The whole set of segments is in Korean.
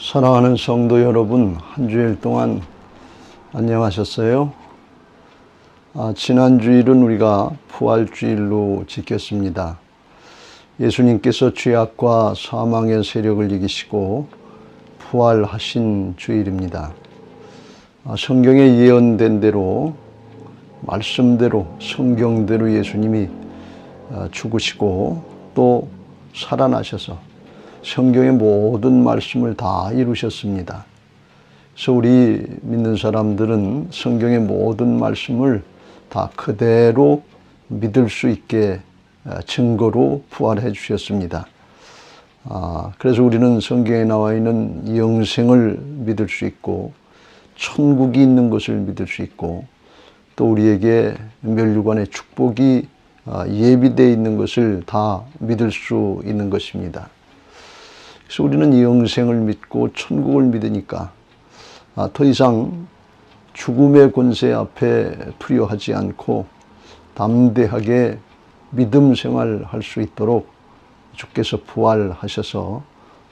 사랑하는 성도 여러분, 한 주일 동안 안녕하셨어요? 지난 주일은 우리가 부활주일로 지켰습니다. 예수님께서 죄악과 사망의 세력을 이기시고 부활하신 주일입니다. 성경에 예언된 대로, 말씀대로, 성경대로 예수님이 죽으시고 또 살아나셔서 성경의 모든 말씀을 다 이루셨습니다. 그래서 우리 믿는 사람들은 성경의 모든 말씀을 다 그대로 믿을 수 있게 증거로 부활해 주셨습니다. 그래서 우리는 성경에 나와 있는 영생을 믿을 수 있고 천국이 있는 것을 믿을 수 있고 또 우리에게 멸류관의 축복이 예비되어 있는 것을 다 믿을 수 있는 것입니다. 그래서 우리는 영생을 믿고 천국을 믿으니까 더 이상 죽음의 권세 앞에 두려워하지 않고 담대하게 믿음 생활할 수 있도록 주께서 부활하셔서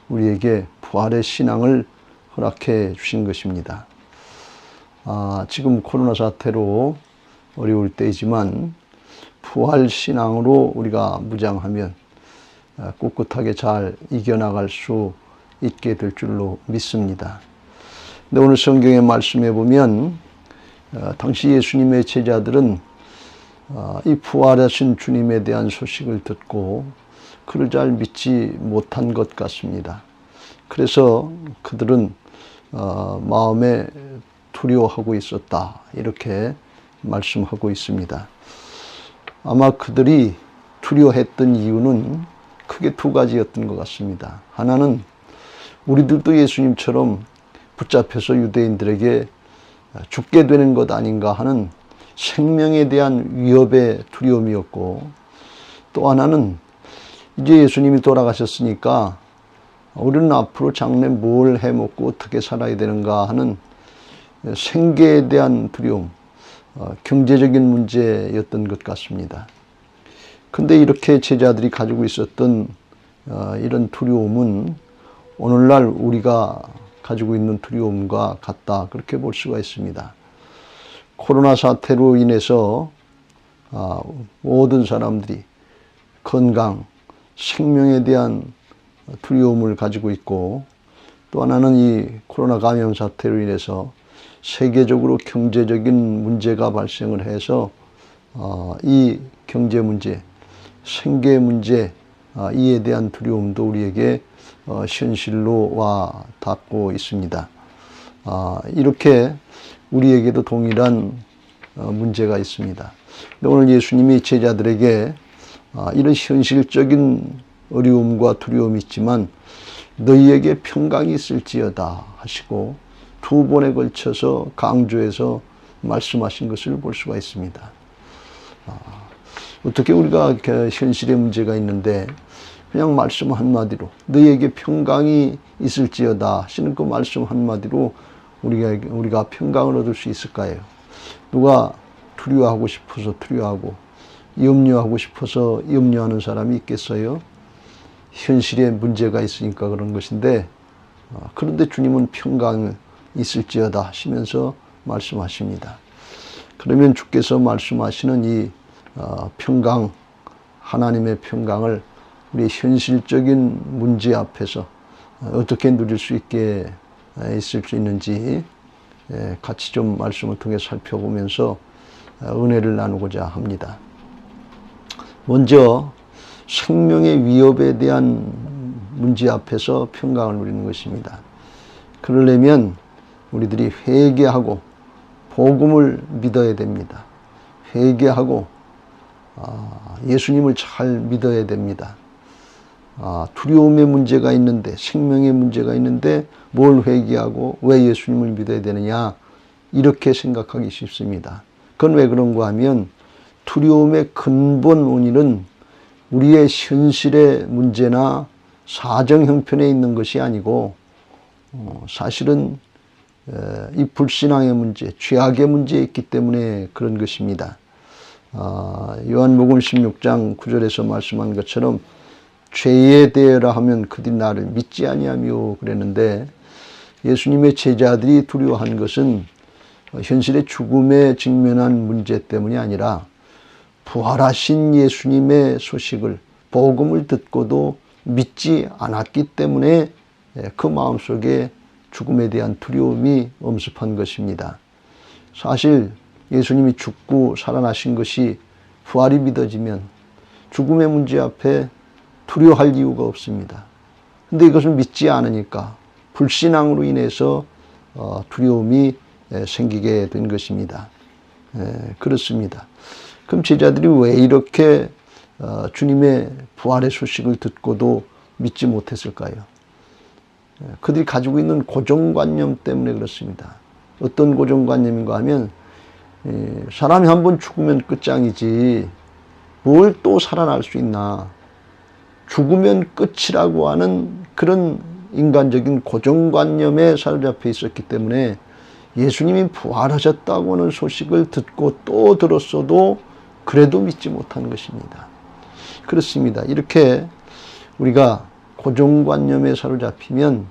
우리에게 부활의 신앙을 허락해 주신 것입니다. 지금 코로나 사태로 어려울 때이지만 부활 신앙으로 우리가 무장하면 꿋꿋하게 잘 이겨나갈 수 있게 될 줄로 믿습니다. 근데 오늘 성경의 말씀에 보면 당시 예수님의 제자들은 이 부활하신 주님에 대한 소식을 듣고 그를 잘 믿지 못한 것 같습니다. 그래서 그들은 마음에 두려워하고 있었다, 이렇게 말씀하고 있습니다. 아마 그들이 두려워했던 이유는 크게 두 가지였던 것 같습니다. 하나는 우리들도 예수님처럼 붙잡혀서 유대인들에게 죽게 되는 것 아닌가 하는 생명에 대한 위협의 두려움이었고, 또 하나는 이제 예수님이 돌아가셨으니까 우리는 앞으로 장래 뭘 해먹고 어떻게 살아야 되는가 하는 생계에 대한 두려움, 경제적인 문제였던 것 같습니다. 근데 이렇게 제자들이 가지고 있었던 이런 두려움은 오늘날 우리가 가지고 있는 두려움과 같다, 그렇게 볼 수가 있습니다. 코로나 사태로 인해서 모든 사람들이 건강, 생명에 대한 두려움을 가지고 있고, 또 하나는 이 코로나 감염 사태로 인해서 세계적으로 경제적인 문제가 발생을 해서 이 경제 문제, 생계 문제, 이에 대한 두려움도 우리에게 현실로 와 닿고 있습니다. 이렇게 우리에게도 동일한 문제가 있습니다. 오늘 예수님이 제자들에게 이런 현실적인 어려움과 두려움이 있지만 너희에게 평강이 있을지어다 하시고 두 번에 걸쳐서 강조해서 말씀하신 것을 볼 수가 있습니다. 어떻게 우리가 현실의 문제가 있는데 그냥 말씀 한마디로 너희에게 평강이 있을지어다 하시는 그 말씀 한마디로 우리가 평강을 얻을 수 있을까요? 누가 두려워하고 싶어서 두려워하고 염려하고 싶어서 염려하는 사람이 있겠어요? 현실에 문제가 있으니까 그런 것인데, 그런데 주님은 평강이 있을지어다 하시면서 말씀하십니다. 그러면 주께서 말씀하시는 이 평강, 하나님의 평강을 우리 현실적인 문제 앞에서 어떻게 누릴 수 있게 있을 수 있는지 같이 좀 말씀을 통해 살펴보면서 은혜를 나누고자 합니다. 먼저 생명의 위협에 대한 문제 앞에서 평강을 누리는 것입니다. 그러려면 우리들이 회개하고 복음을 믿어야 됩니다. 회개하고 예수님을 잘 믿어야 됩니다. 두려움의 문제가 있는데, 생명의 문제가 있는데 뭘 회개하고 왜 예수님을 믿어야 되느냐, 이렇게 생각하기 쉽습니다. 그건 왜 그런가 하면 두려움의 근본 원인은 우리의 현실의 문제나 사정 형편에 있는 것이 아니고 사실은 이 불신앙의 문제, 죄악의 문제에 있기 때문에 그런 것입니다. 요한복음 16장 9절에서 말씀한 것처럼 죄에 대하라 하면 그들이 나를 믿지 아니하며 그랬는데, 예수님의 제자들이 두려워한 것은 현실의 죽음에 직면한 문제 때문이 아니라 부활하신 예수님의 소식을, 복음을 듣고도 믿지 않았기 때문에 그 마음속에 죽음에 대한 두려움이 엄습한 것입니다. 사실 예수님이 죽고 살아나신 것이 부활이 믿어지면 죽음의 문제 앞에 두려워할 이유가 없습니다. 근데 이것을 믿지 않으니까 불신앙으로 인해서 두려움이 생기게 된 것입니다. 그렇습니다. 그럼 제자들이 왜 이렇게 주님의 부활의 소식을 듣고도 믿지 못했을까요? 그들이 가지고 있는 고정관념 때문에 그렇습니다. 어떤 고정관념인가 하면 사람이 한번 죽으면 끝장이지 뭘 또 살아날 수 있나, 죽으면 끝이라고 하는 그런 인간적인 고정관념에 사로잡혀 있었기 때문에 예수님이 부활하셨다고 하는 소식을 듣고 또 들었어도 그래도 믿지 못한 것입니다. 그렇습니다. 이렇게 우리가 고정관념에 사로잡히면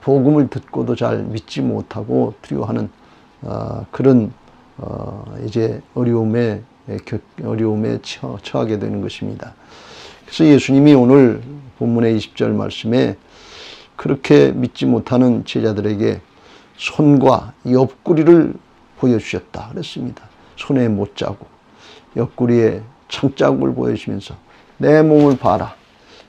복음을 듣고도 잘 믿지 못하고 두려워하는 그런 이제 어려움에 처하게 되는 것입니다. 그래서 예수님이 오늘 본문의 20절 말씀에 그렇게 믿지 못하는 제자들에게 손과 옆구리를 보여주셨다 그랬습니다. 손에 못자국, 옆구리에 창자국을 보여주면서 내 몸을 봐라,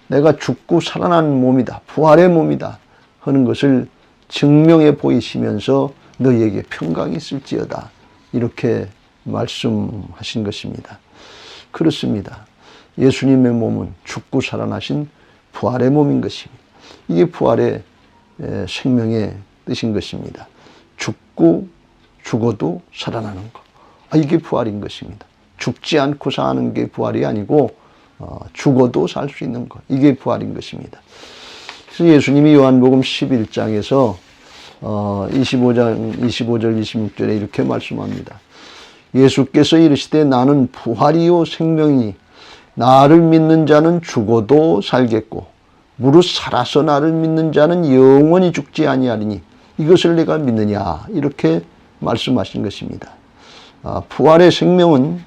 내가 죽고 살아난 몸이다, 부활의 몸이다 하는 것을 증명해 보이시면서 너희에게 평강이 있을지어다, 이렇게 말씀하신 것입니다. 그렇습니다. 예수님의 몸은 죽고 살아나신 부활의 몸인 것입니다. 이게 부활의 생명의 뜻인 것입니다. 죽고 죽어도 살아나는 것, 이게 부활인 것입니다. 죽지 않고 사는 게 부활이 아니고 죽어도 살 수 있는 것, 이게 부활인 것입니다. 그래서 예수님이 요한복음 11장에서 25절 26절에 이렇게 말씀합니다. 예수께서 이르시되 나는 부활이요 생명이니 나를 믿는 자는 죽어도 살겠고 무릇 살아서 나를 믿는 자는 영원히 죽지 아니하리니 이것을 내가 믿느냐, 이렇게 말씀하신 것입니다. 부활의 생명은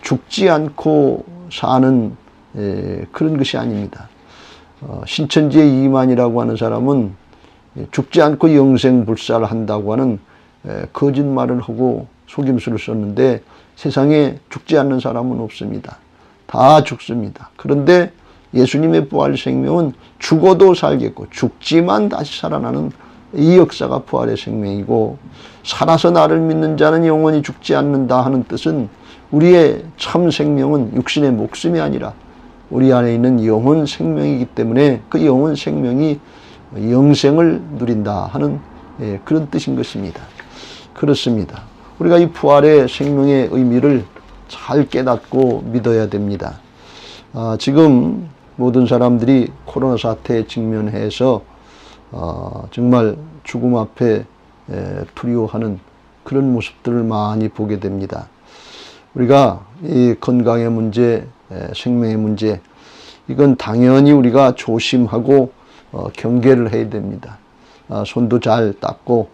죽지 않고 사는 그런 것이 아닙니다. 신천지의 이만이라고 하는 사람은 죽지 않고 영생불사를 한다고 하는 거짓말을 하고 속임수를 썼는데 세상에 죽지 않는 사람은 없습니다. 다 죽습니다. 그런데 예수님의 부활 생명은 죽어도 살겠고 죽지만 다시 살아나는 이 역사가 부활의 생명이고, 살아서 나를 믿는 자는 영원히 죽지 않는다 하는 뜻은 우리의 참 생명은 육신의 목숨이 아니라 우리 안에 있는 영혼 생명이기 때문에 그 영혼 생명이 영생을 누린다 하는 그런 뜻인 것입니다. 그렇습니다. 우리가 이 부활의 생명의 의미를 잘 깨닫고 믿어야 됩니다. 지금 모든 사람들이 코로나 사태에 직면해서 정말 죽음 앞에 두려워하는 그런 모습들을 많이 보게 됩니다. 우리가 이 건강의 문제, 생명의 문제, 이건 당연히 우리가 조심하고 경계를 해야 됩니다. 손도 잘 닦고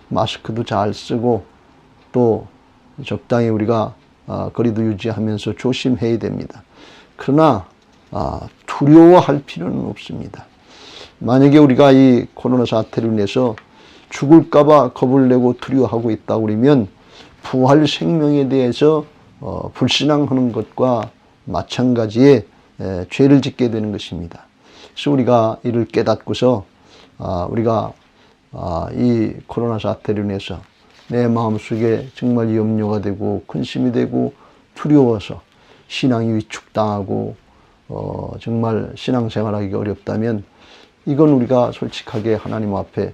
마스크도 잘 쓰고 또 적당히 우리가 거리도 유지하면서 조심해야 됩니다. 그러나 두려워할 필요는 없습니다. 만약에 우리가 이 코로나 사태로 인해서 죽을까봐 겁을 내고 두려워하고 있다 그러면 부활 생명에 대해서 불신앙하는 것과 마찬가지의 죄를 짓게 되는 것입니다. 그래서 우리가 이를 깨닫고서 우리가 이 코로나 사태로 인해서 내 마음속에 정말 염려가 되고 근심이 되고 두려워서 신앙이 위축당하고 정말 신앙생활하기가 어렵다면 이건 우리가 솔직하게 하나님 앞에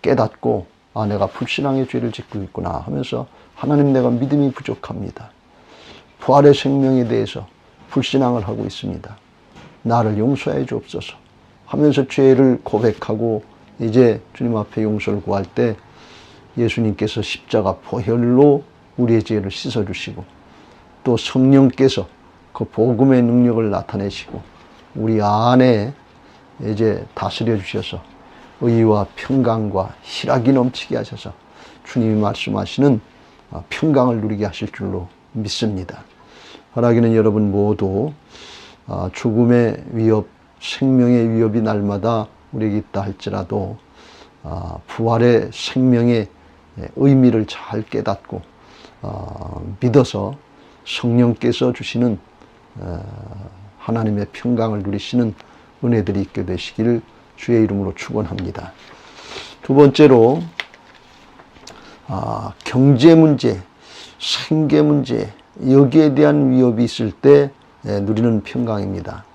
깨닫고 내가 불신앙의 죄를 짓고 있구나 하면서 하나님, 내가 믿음이 부족합니다. 부활의 생명에 대해서 불신앙을 하고 있습니다. 나를 용서해 주옵소서 하면서 죄를 고백하고 이제 주님 앞에 용서를 구할 때 예수님께서 십자가 보혈로 우리의 죄를 씻어주시고 또 성령께서 그 복음의 능력을 나타내시고 우리 안에 이제 다스려 주셔서 의와 평강과 희락이 넘치게 하셔서 주님이 말씀하시는 평강을 누리게 하실 줄로 믿습니다. 바라기는 여러분 모두 죽음의 위협, 생명의 위협이 날마다 우리에게 있다 할지라도 부활의 생명의 의미를 잘 깨닫고 믿어서 성령께서 주시는 하나님의 평강을 누리시는 은혜들이 있게 되시기를 주의 이름으로 축원합니다. 두 번째로 경제 문제, 생계 문제, 여기에 대한 위협이 있을 때 누리는 평강입니다.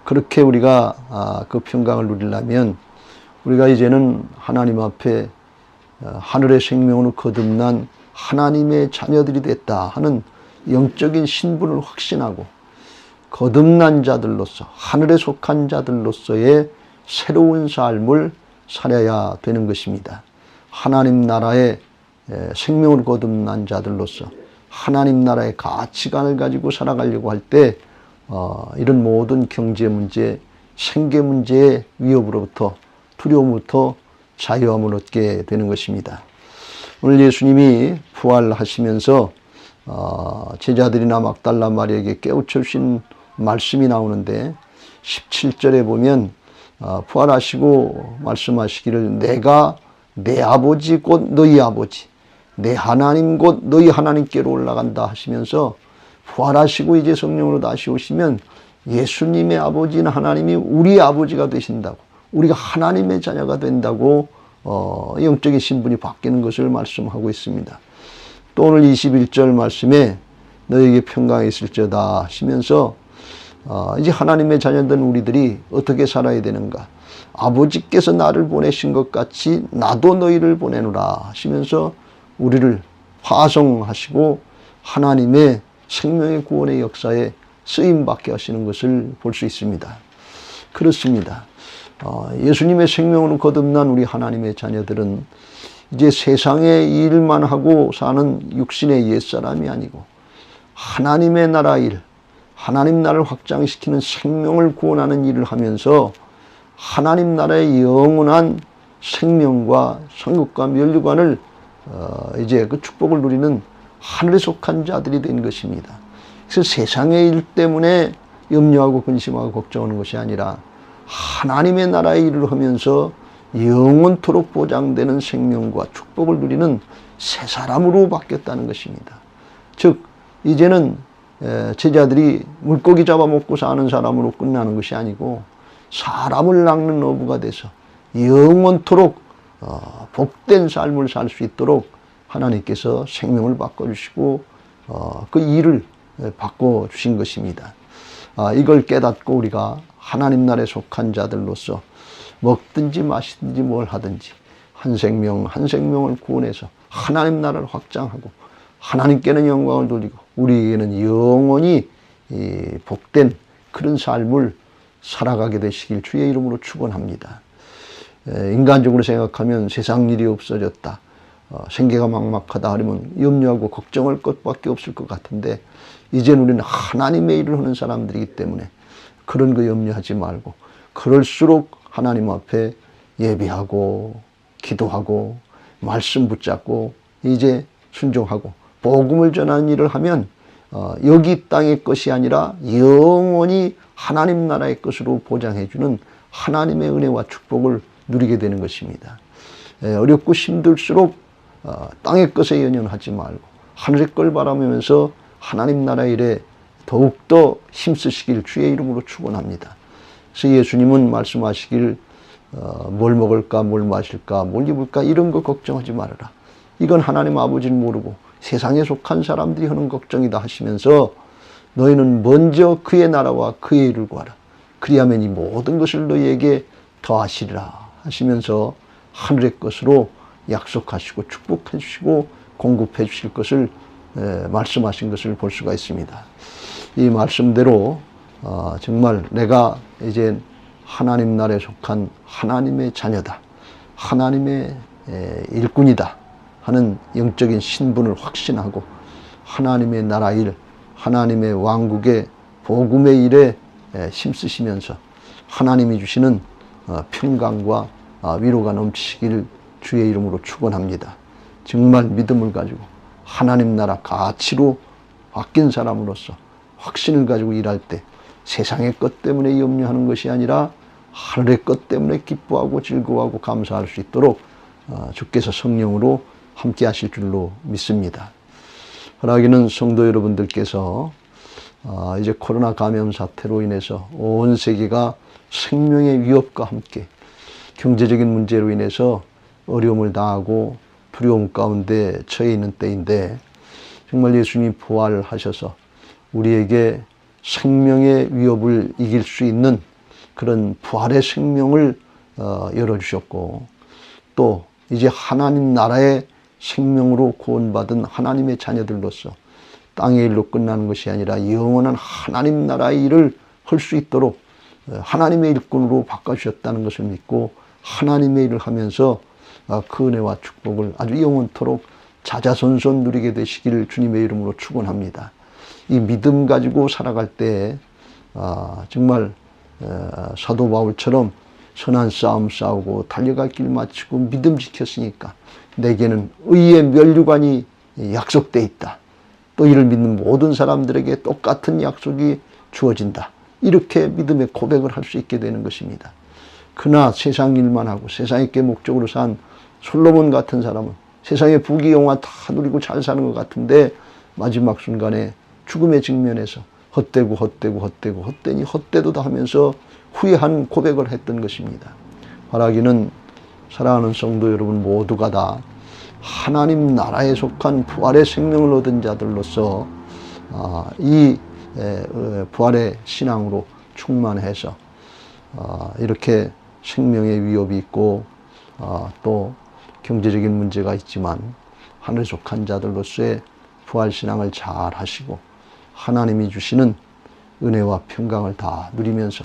그렇게 우리가 그 평강을 누리려면 우리가 이제는 하나님 앞에 하늘의 생명으로 거듭난 하나님의 자녀들이 됐다 하는 영적인 신분을 확신하고 거듭난 자들로서, 하늘에 속한 자들로서의 새로운 삶을 살아야 되는 것입니다. 하나님 나라의 생명을 거듭난 자들로서 하나님 나라의 가치관을 가지고 살아가려고 할 때 이런 모든 경제 문제, 생계 문제의 위협으로부터, 두려움부터 자유함을 얻게 되는 것입니다. 오늘 예수님이 부활하시면서 제자들이나 막달라 마리아에게 깨우쳐 주신 말씀이 나오는데 17절에 보면 부활하시고 말씀하시기를 내가 내 아버지 곧 너희 아버지, 내 하나님 곧 너희 하나님께로 올라간다 하시면서 부활하시고 이제 성령으로 다시 오시면 예수님의 아버지는 하나님이 우리의 아버지가 되신다고, 우리가 하나님의 자녀가 된다고 영적인 신분이 바뀌는 것을 말씀하고 있습니다. 또 오늘 21절 말씀에 너에게 평강이 있을지어다 하시면서 이제 하나님의 자녀된 우리들이 어떻게 살아야 되는가, 아버지께서 나를 보내신 것 같이 나도 너희를 보내노라 하시면서 우리를 화성하시고 하나님의 생명의 구원의 역사에 쓰임받게 하시는 것을 볼 수 있습니다. 그렇습니다. 예수님의 생명으로 거듭난 우리 하나님의 자녀들은 이제 세상의 일만 하고 사는 육신의 옛사람이 아니고 하나님의 나라 일, 하나님 나라를 확장시키는 생명을 구원하는 일을 하면서 하나님 나라의 영원한 생명과 상급과 면류관을 이제 그 축복을 누리는 하늘에 속한 자들이 된 것입니다. 그래서 세상의 일 때문에 염려하고 근심하고 걱정하는 것이 아니라 하나님의 나라의 일을 하면서 영원토록 보장되는 생명과 축복을 누리는 새 사람으로 바뀌었다는 것입니다. 즉 이제는 제자들이 물고기 잡아먹고 사는 사람으로 끝나는 것이 아니고 사람을 낚는 어부가 돼서 영원토록 복된 삶을 살 수 있도록 하나님께서 생명을 바꿔주시고 그 일을 바꿔주신 것입니다. 이걸 깨닫고 우리가 하나님 나라에 속한 자들로서 먹든지 마시든지 뭘 하든지 한 생명 한 생명을 구원해서 하나님 나라를 확장하고 하나님께는 영광을 돌리고 우리에게는 영원히 복된 그런 삶을 살아가게 되시길 주의 이름으로 축원합니다. 인간적으로 생각하면 세상 일이 없어졌다, 생계가 막막하다 하면 염려하고 걱정할 것밖에 없을 것 같은데 이제는 우리는 하나님의 일을 하는 사람들이기 때문에 그런 거 염려하지 말고 그럴수록 하나님 앞에 예배하고 기도하고 말씀 붙잡고 이제 순종하고 복음을 전하는 일을 하면 여기 땅의 것이 아니라 영원히 하나님 나라의 것으로 보장해주는 하나님의 은혜와 축복을 누리게 되는 것입니다. 어렵고 힘들수록 땅의 것에 연연하지 말고 하늘의 걸 바라보면서 하나님 나라 일에 더욱더 힘쓰시길 주의 이름으로 축원합니다. 그래서 예수님은 말씀하시길 뭘 먹을까 뭘 마실까 뭘 입을까 이런 거 걱정하지 말아라. 이건 하나님 아버지는 모르고 세상에 속한 사람들이 하는 걱정이다 하시면서 너희는 먼저 그의 나라와 그의 일을 구하라. 그리하면 이 모든 것을 너희에게 더하시리라 하시면서 하늘의 것으로 약속하시고 축복해 주시고 공급해 주실 것을 말씀하신 것을 볼 수가 있습니다. 이 말씀대로 정말 내가 이제 하나님 나라에 속한 하나님의 자녀다, 하나님의 일꾼이다 하는 영적인 신분을 확신하고 하나님의 나라 일, 하나님의 왕국의 복음의 일에 힘쓰시면서 하나님이 주시는 평강과 위로가 넘치기를 주의 이름으로 축원합니다. 정말 믿음을 가지고 하나님 나라 가치로 바뀐 사람으로서 확신을 가지고 일할 때 세상의 것 때문에 염려하는 것이 아니라 하늘의 것 때문에 기뻐하고 즐거워하고 감사할 수 있도록 주께서 성령으로 함께 하실 줄로 믿습니다. 허락이는 성도 여러분들께서 이제 코로나 감염 사태로 인해서 온 세계가 생명의 위협과 함께 경제적인 문제로 인해서 어려움을 당하고 두려움 가운데 처해 있는 때인데, 정말 예수님이 부활하셔서 우리에게 생명의 위협을 이길 수 있는 그런 부활의 생명을 열어주셨고, 또 이제 하나님 나라의 생명으로 구원받은 하나님의 자녀들로서 땅의 일로 끝나는 것이 아니라 영원한 하나님 나라의 일을 할 수 있도록 하나님의 일꾼으로 바꿔주셨다는 것을 믿고 하나님의 일을 하면서 그 은혜와 축복을 아주 영원토록 자자손손 누리게 되시기를 주님의 이름으로 축원합니다. 이 믿음 가지고 살아갈 때 정말 사도 바울처럼 선한 싸움 싸우고 달려갈 길 마치고 믿음 지켰으니까 내게는 의의 면류관이 약속돼 있다. 또 이를 믿는 모든 사람들에게 똑같은 약속이 주어진다. 이렇게 믿음의 고백을 할 수 있게 되는 것입니다. 그러나 세상 일만 하고 세상의 게 목적으로 산 솔로몬 같은 사람은 세상의 부귀영화 다 누리고 잘 사는 것 같은데 마지막 순간에 죽음의 직면에서 헛되니 헛되도다 하면서 후회한 고백을 했던 것입니다. 바라기는 사랑하는 성도 여러분 모두가 다 하나님 나라에 속한 부활의 생명을 얻은 자들로서 이 부활의 신앙으로 충만해서 이렇게 생명의 위협이 있고 또 경제적인 문제가 있지만 하늘에 속한 자들로서의 부활신앙을 잘 하시고 하나님이 주시는 은혜와 평강을 다 누리면서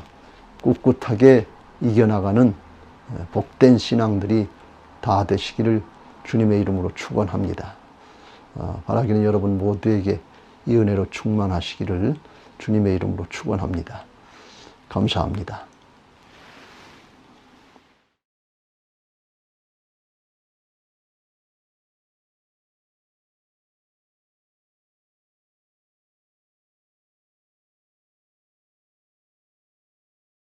꿋꿋하게 이겨나가는 복된 신앙들이 다 되시기를 주님의 이름으로 축원합니다. 바라기는 여러분 모두에게 이 은혜로 충만하시기를 주님의 이름으로 축원합니다. 감사합니다.